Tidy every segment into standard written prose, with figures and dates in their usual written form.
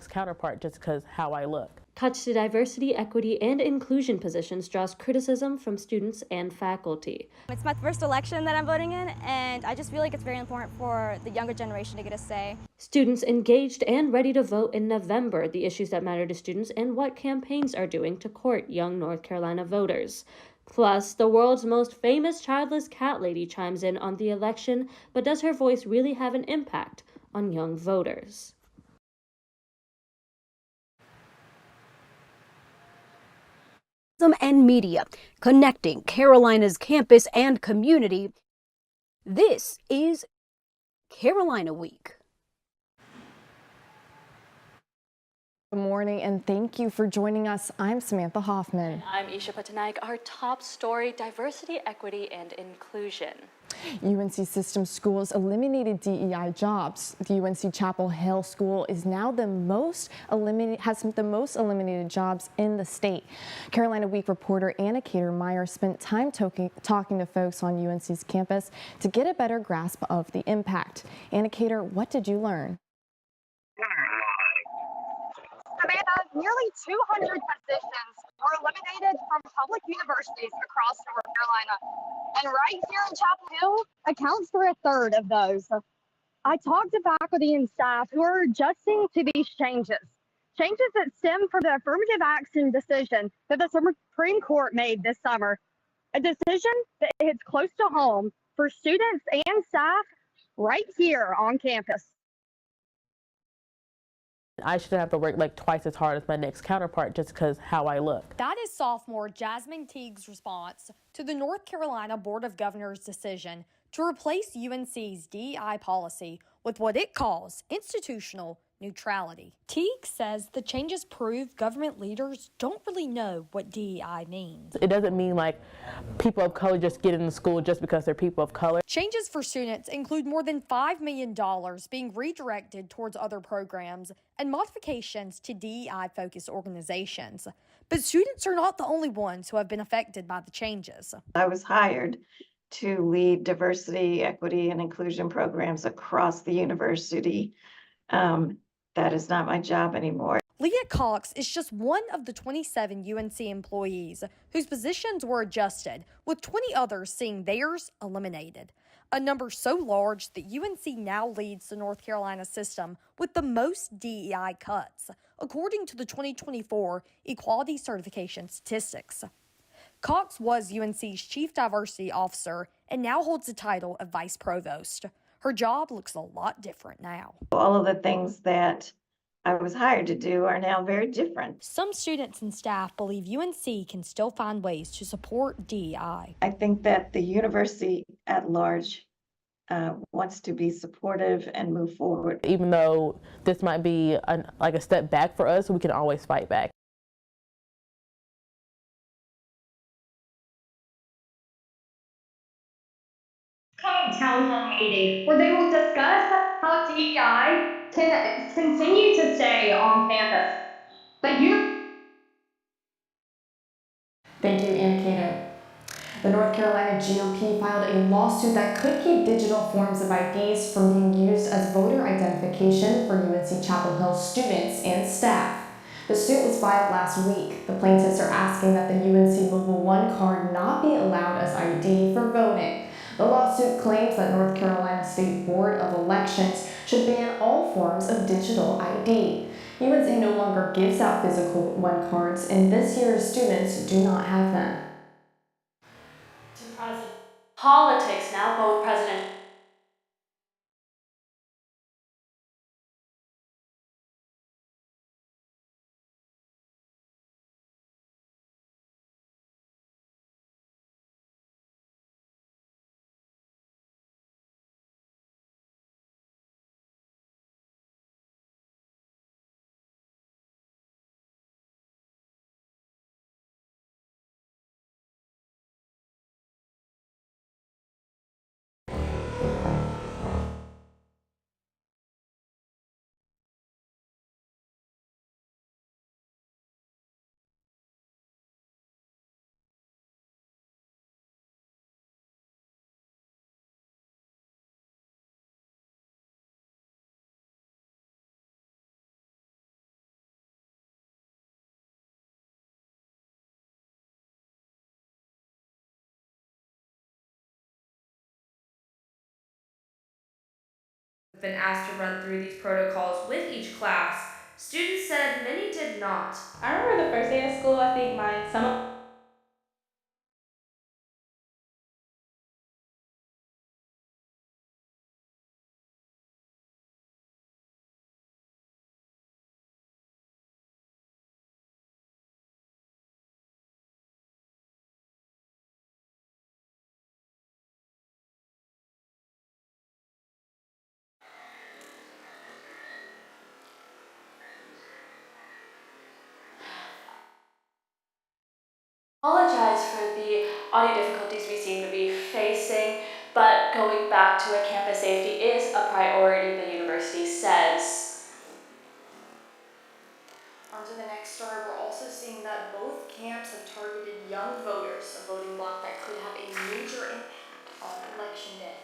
counterpart just because how I look. Cuts to diversity, equity, and inclusion positions draws criticism from students and faculty. It's my first election that I'm voting in, and I just feel like it's very important for the younger generation to get a say. Students engaged and ready to vote in November, the issues that matter to students, and what campaigns are doing to court young North Carolina voters. Plus, the world's most famous childless cat lady chimes in on the election, but does her voice really have an impact on young voters? And media, connecting Carolina's campus and community. This is Carolina Week. Good morning and thank you for joining us. I'm Samantha Hoffman. And I'm Isha Patanaik. Our top story, diversity, equity, and inclusion. UNC System Schools eliminated DEI jobs. The UNC Chapel Hill School is now has the most eliminated jobs in the state. Carolina Week reporter Anna Cater-Meyer spent time talking to folks on UNC's campus to get a better grasp of the impact. Anna Cater, what did you learn? Samantha, nearly 200 positions were eliminated from public universities across North Carolina. And right here in Chapel Hill accounts for a third of those. I talked to faculty and staff who are adjusting to these changes that stem from the affirmative action decision that the Supreme Court made this summer. A decision that hits close to home for students and staff right here on campus. I shouldn't have to work like twice as hard as my next counterpart just because how I look. That is sophomore Jasmine Teague's response to the North Carolina Board of Governors' decision to replace UNC's DEI policy with what it calls institutional neutrality. Teague says the changes prove government leaders don't really know what DEI means. It doesn't mean like people of color just get into school just because they're people of color. Changes for students include more than $5 million being redirected towards other programs and modifications to DEI-focused organizations. But students are not the only ones who have been affected by the changes. I was hired to lead diversity, equity, and inclusion programs across the university. That is not my job anymore. Leah Cox is just one of the 27 UNC employees whose positions were adjusted, with 20 others seeing theirs eliminated. A number so large that UNC now leads the North Carolina system with the most DEI cuts, according to the 2024 Equality Certification Statistics. Cox was UNC's Chief Diversity Officer and now holds the title of Vice Provost. Her job looks a lot different now. All of the things that I was hired to do are now very different. Some students and staff believe UNC can still find ways to support DEI. I think that the university at large wants to be supportive and move forward. Even though this might be like a step back for us, we can always fight back. Town hall meeting where they will discuss how DEI can continue to stay on campus. Thank Thank you, Anna Cater. The North Carolina GOP filed a lawsuit that could keep digital forms of IDs from being used as voter identification for UNC Chapel Hill students and staff. The suit was filed last week. The plaintiffs are asking that the UNC Mobile One card not be allowed as ID for voting. The lawsuit claims that North Carolina State Board of Elections should ban all forms of digital ID. UNC no longer gives out physical One cards, and this year's students do not have them. Politics now. Both President been asked to run through these protocols with each class, students said many did not. I remember the first day of school, I think some Apologize for the audio difficulties we seem to be facing, but going back to it, campus safety is a priority, the university says. On to the next story, we're also seeing that both camps have targeted young voters, a voting bloc that could have a major impact on election day.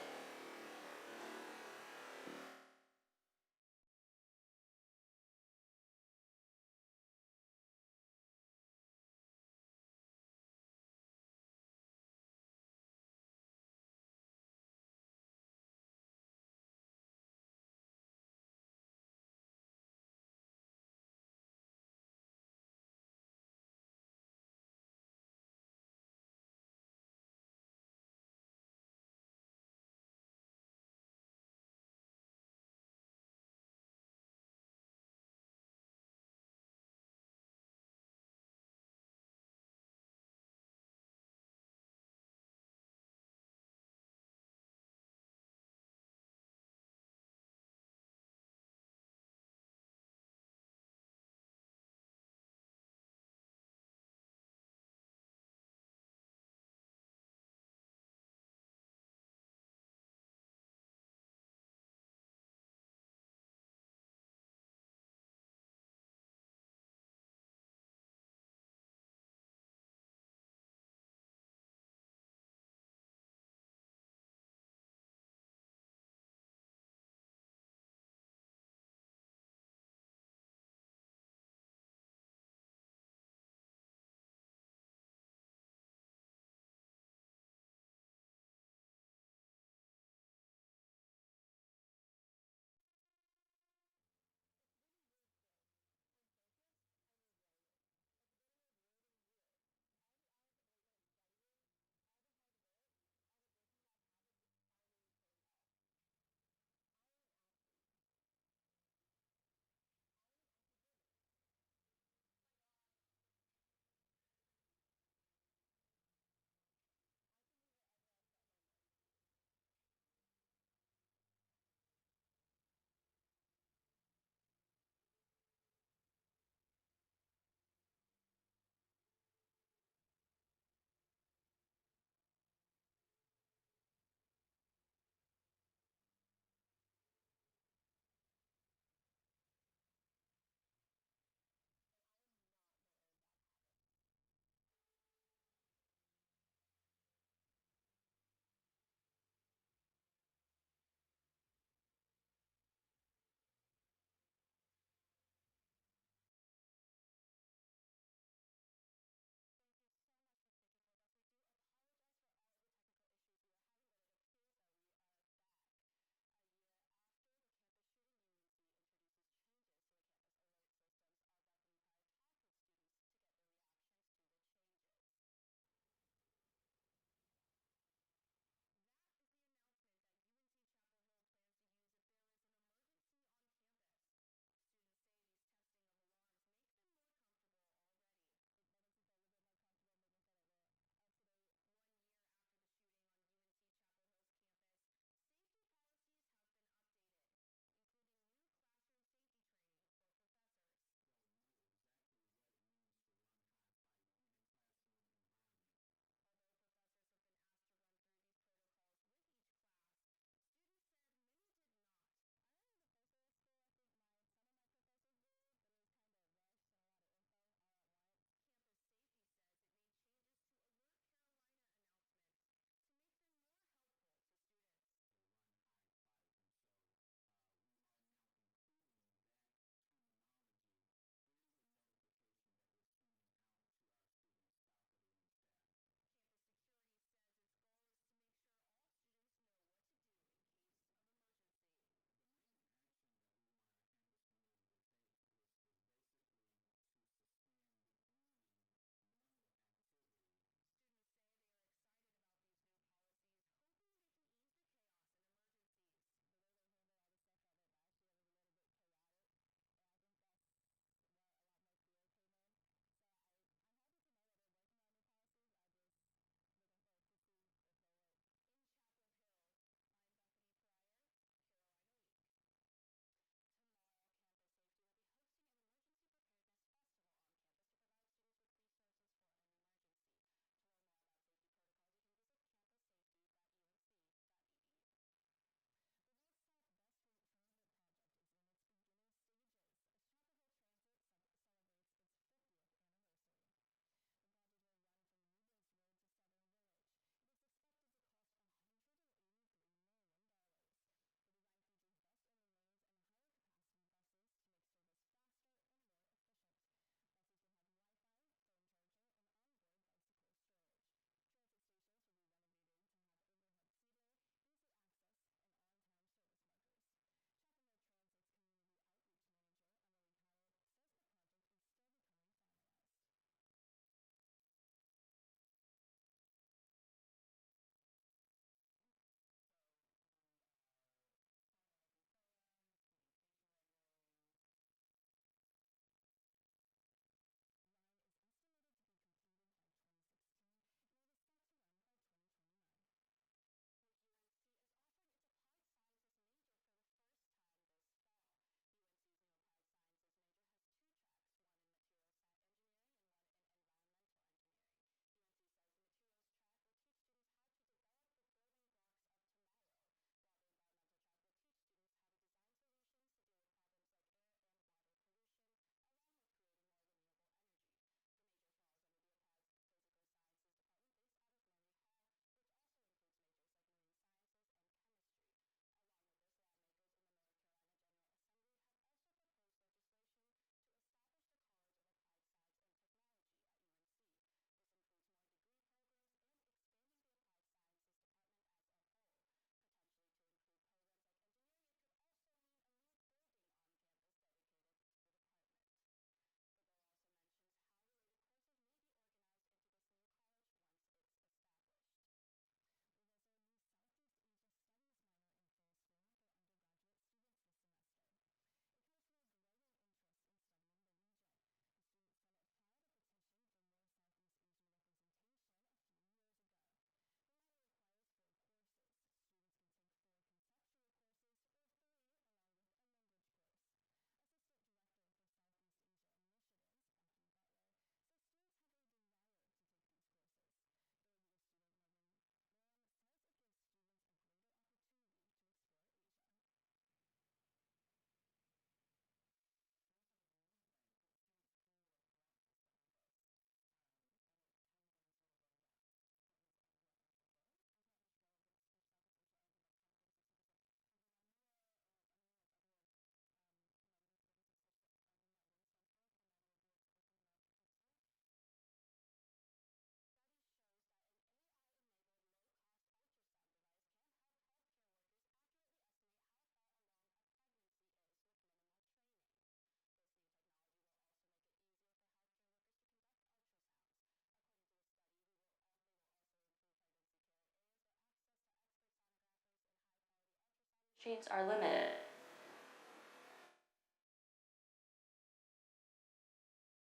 Machines are limited.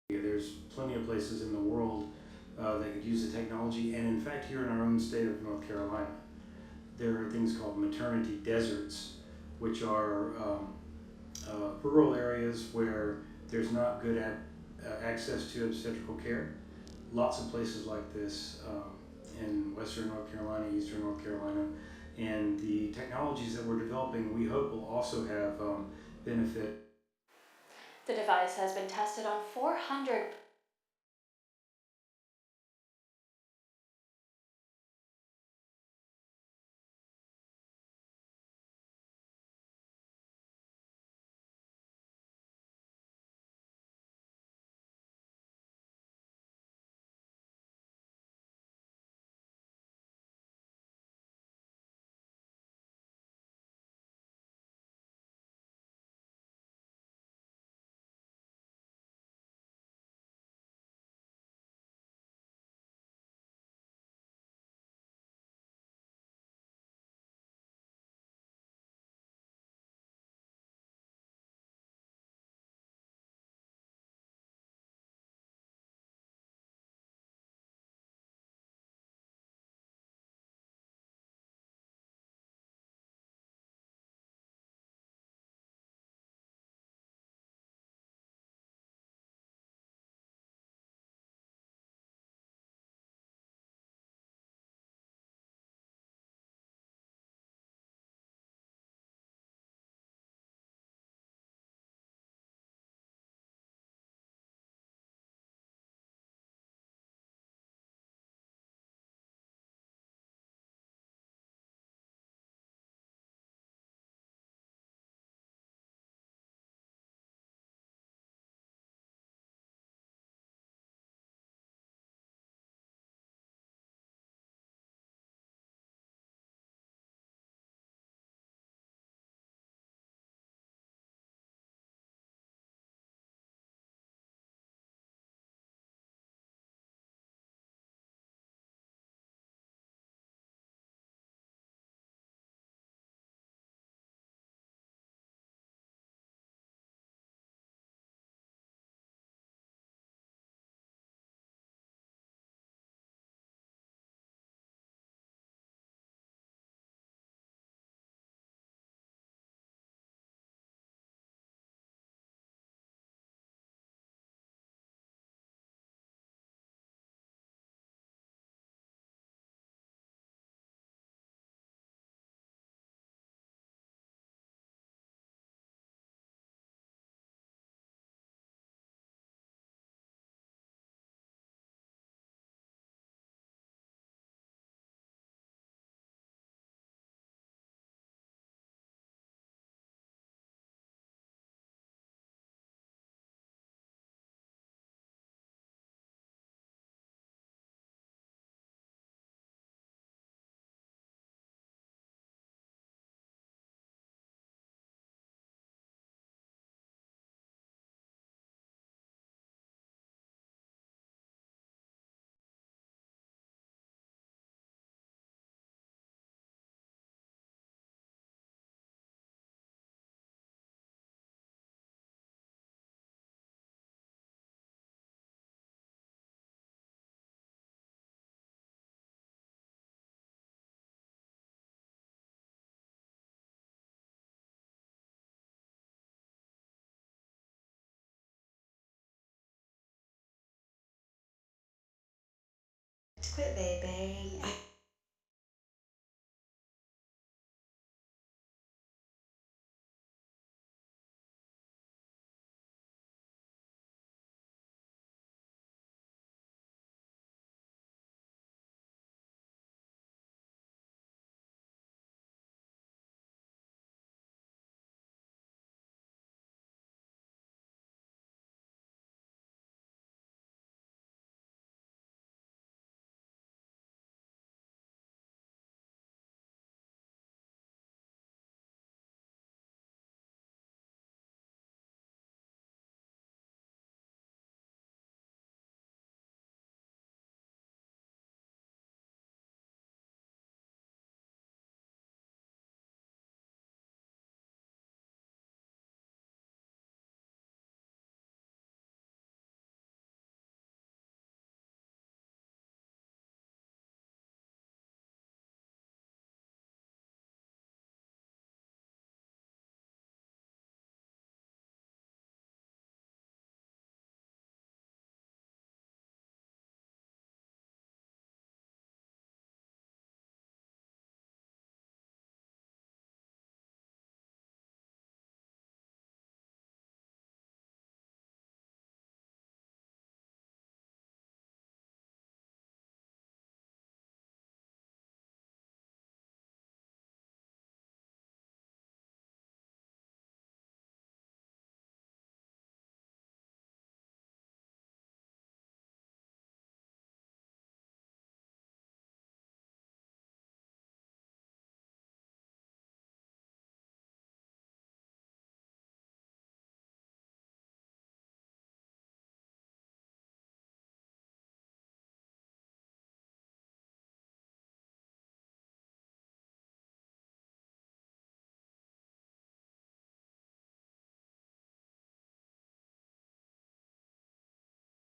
There's plenty of places in the world that could use the technology, and in fact here in our own state of North Carolina, there are things called maternity deserts, which are rural areas where there's not good access to obstetrical care. Lots of places like this in western North Carolina, eastern North Carolina, and the technologies that we're developing, we hope will also have benefit. The device has been tested on 400